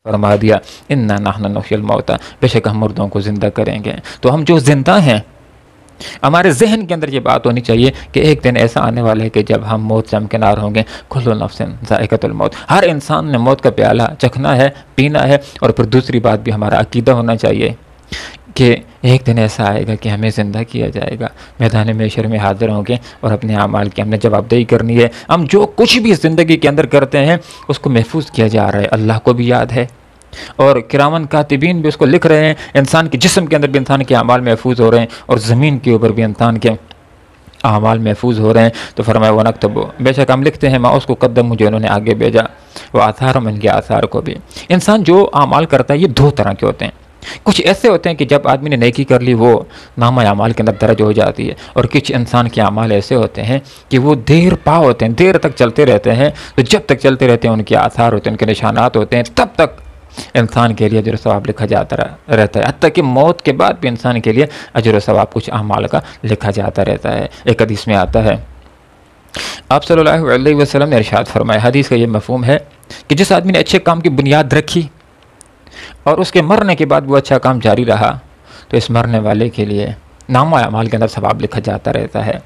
فرما دیا انا نحن نحیی الموتى، بے شک ہم مردوں کو زندہ کریں گے۔ تو ہم جو زندہ ہیں، ہمارے ذہن کے اندر یہ بات ہونی چاہیے کہ ایک دن ایسا آنے والا ہے کہ جب ہم موت سے ہمکنار ہوں گے۔ کل نفس ذائقۃ الموت، ہر انسان نے موت کا پیالہ چکھنا ہے، پینا ہے۔ اور پھر دوسری بات بھی ہمارا عقیدہ ہونا چاہیے کہ ایک دن ایسا آئے گا کہ ہمیں زندہ کیا جائے گا، میدان محشر میں حاضر ہوں گے اور اپنے اعمال کی ہم نے جواب دہی کرنی ہے۔ ہم جو کچھ بھی زندگی کے اندر کرتے ہیں اس کو محفوظ کیا جا رہا ہے، اللہ کو بھی یاد ہے، اور کرامن کاتبین بھی اس کو لکھ رہے ہیں۔ انسان کے جسم کے اندر بھی انسان کے اعمال محفوظ ہو رہے ہیں، اور زمین کے اوپر بھی انسان کے اعمال محفوظ ہو رہے ہیں۔ تو فرمایا وَنَكْتُبُ، بے شک ہم لکھتے ہیں، ما اس کو قدم مجھے انہوں نے آگے بھیجا، وہ آثار ان کے آثار کو بھی۔ انسان جو اعمال کرتا ہے یہ دو طرح کے ہوتے ہیں، کچھ ایسے ہوتے ہیں کہ جب آدمی نے نیکی کر لی وہ نامہ اعمال کے اندر درج ہو جاتی ہے، اور کچھ انسان کے اعمال ایسے ہوتے ہیں کہ وہ دیر پا ہوتے ہیں، دیر تک چلتے رہتے ہیں۔ تو جب تک چلتے رہتے ہیں ان کے آثار ہوتے ہیں، ان کے نشانات ہوتے ہیں، تب تک انسان کے لیے اجر و ثواب لکھا جاتا رہتا ہے، حتیٰ کہ موت کے بعد بھی انسان کے لیے اجر و ثواب کچھ اعمال کا لکھا جاتا رہتا ہے۔ ایک حدیث میں آتا ہے، آپ صلی اللہ علیہ وسلم نے ارشاد فرمایا، حدیث کا یہ مفہوم ہے کہ جس آدمی نے اچھے کام کی بنیاد رکھی اور اس کے مرنے کے بعد وہ اچھا کام جاری رہا، تو اس مرنے والے کے لیے نامہ اعمال کے اندر ثواب لکھا جاتا رہتا ہے۔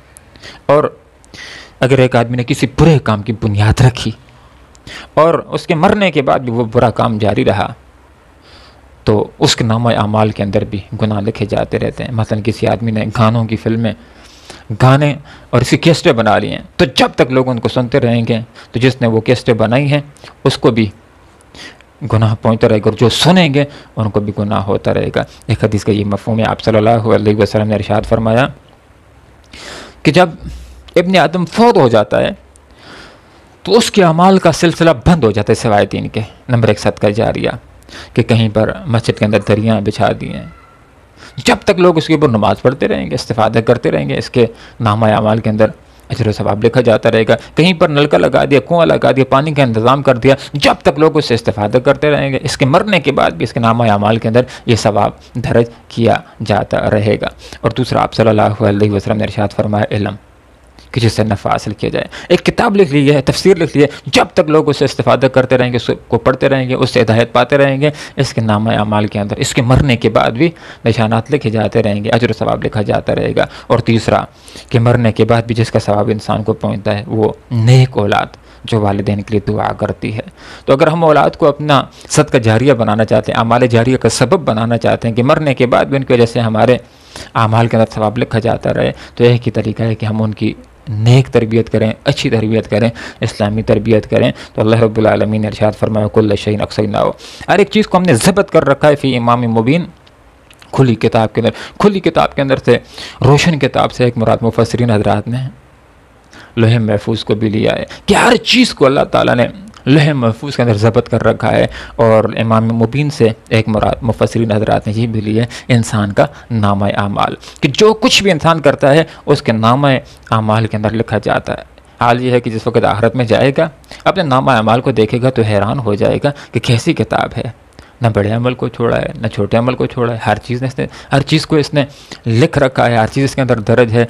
اور اگر ایک آدمی نے کسی برے کام کی بنیاد رکھی اور اس کے مرنے کے بعد بھی وہ برا کام جاری رہا، تو اس کے نامہ اعمال کے اندر بھی گناہ لکھے جاتے رہتے ہیں۔ مثلا کسی آدمی نے گانوں کی فلمیں، گانے اور اسی کیسٹیں بنا لی ہیں، تو جب تک لوگ ان کو سنتے رہیں گے تو جس نے وہ کیسٹیں بنائی ہیں اس کو بھی گناہ پہنچتا رہے گا، اور جو سنیں گے ان کو بھی گناہ ہوتا رہے گا۔ ایک حدیث کا یہ مفہوم ہے، آپ صلی اللہ علیہ وسلم نے ارشاد فرمایا کہ جب ابن آدم فوت ہو جاتا ہے تو اس کے اعمال کا سلسلہ بند ہو جاتا ہے سوائے تین کے۔ نمبر 1 صدقہ جاریہ، کہ کہیں پر مسجد کے اندر دریاں بچھا دی ہیں، جب تک لوگ اس کے اوپر نماز پڑھتے رہیں گے، استفادہ کرتے رہیں گے، اس کے نامہ اعمال کے اندر اجر و ثواب لکھا جاتا رہے گا۔ کہیں پر نلکا لگا دیا، کنواں لگا دیا، پانی کا انتظام کر دیا، جب تک لوگ اس سے استفادہ کرتے رہیں گے، اس کے مرنے کے بعد بھی اس کے نامہ اعمال کے اندر یہ ثواب درج کیا جاتا رہے گا۔ اور دوسرا، آپ صلی اللہ علیہ وسلم نے ارشاد فرمایا علم، کہ جس سے نفع حاصل کیا جائے۔ ایک کتاب لکھ لی ہے، تفسیر لکھ لی ہے، جب تک لوگ اس سے استفادہ کرتے رہیں گے، اس کو پڑھتے رہیں گے، اس سے ہدایت پاتے رہیں گے، اس کے نامہ اعمال کے اندر اس کے مرنے کے بعد بھی نشانات لکھے جاتے رہیں گے، اجر و ثواب لکھا جاتا رہے گا۔ اور تیسرا، کہ مرنے کے بعد بھی جس کا ثواب انسان کو پہنچتا ہے وہ نیک اولاد جو والدین کے لیے دعا کرتی ہے۔ تو اگر ہم اولاد کو اپنا صدقہ جاریہ بنانا چاہتے ہیں، اعمال جاریہ کا سبب بنانا چاہتے ہیں کہ مرنے کے بعد بھی ان کی وجہ سے ہمارے اعمال کے اندر ثواب لکھا جاتا رہے، تو ایک ہی طریقہ ہے کہ ہم ان کی نیک تربیت کریں، اچھی تربیت کریں، اسلامی تربیت کریں۔ تو اللہ رب العالمین نے ارشاد فرمایا کل شیء احصیناہ، ہر ایک چیز کو ہم نے ضبط کر رکھا ہے فی امام مبین، کھلی کتاب کے اندر۔ کھلی کتاب کے اندر سے، روشن کتاب سے ایک مراد مفسرین حضرات نے لوح محفوظ کو بھی لیا ہے کہ ہر چیز کو اللہ تعالیٰ نے لوح محفوظ کے اندر ضبط کر رکھا ہے، اور امام مبین سے ایک مراد مفسرین حضرات نے یہ بھی لی ہے انسان کا نامہ اعمال، کہ جو کچھ بھی انسان کرتا ہے اس کے نامہ اعمال کے اندر لکھا جاتا ہے۔ حال یہ ہے کہ جس وقت آخرت میں جائے گا، اپنے نامہ اعمال کو دیکھے گا تو حیران ہو جائے گا کہ کیسی کتاب ہے، نہ بڑے عمل کو چھوڑا ہے نہ چھوٹے عمل کو چھوڑا ہے، ہر چیز کو اس نے لکھ رکھا ہے، ہر چیز اس کے اندر درج ہے۔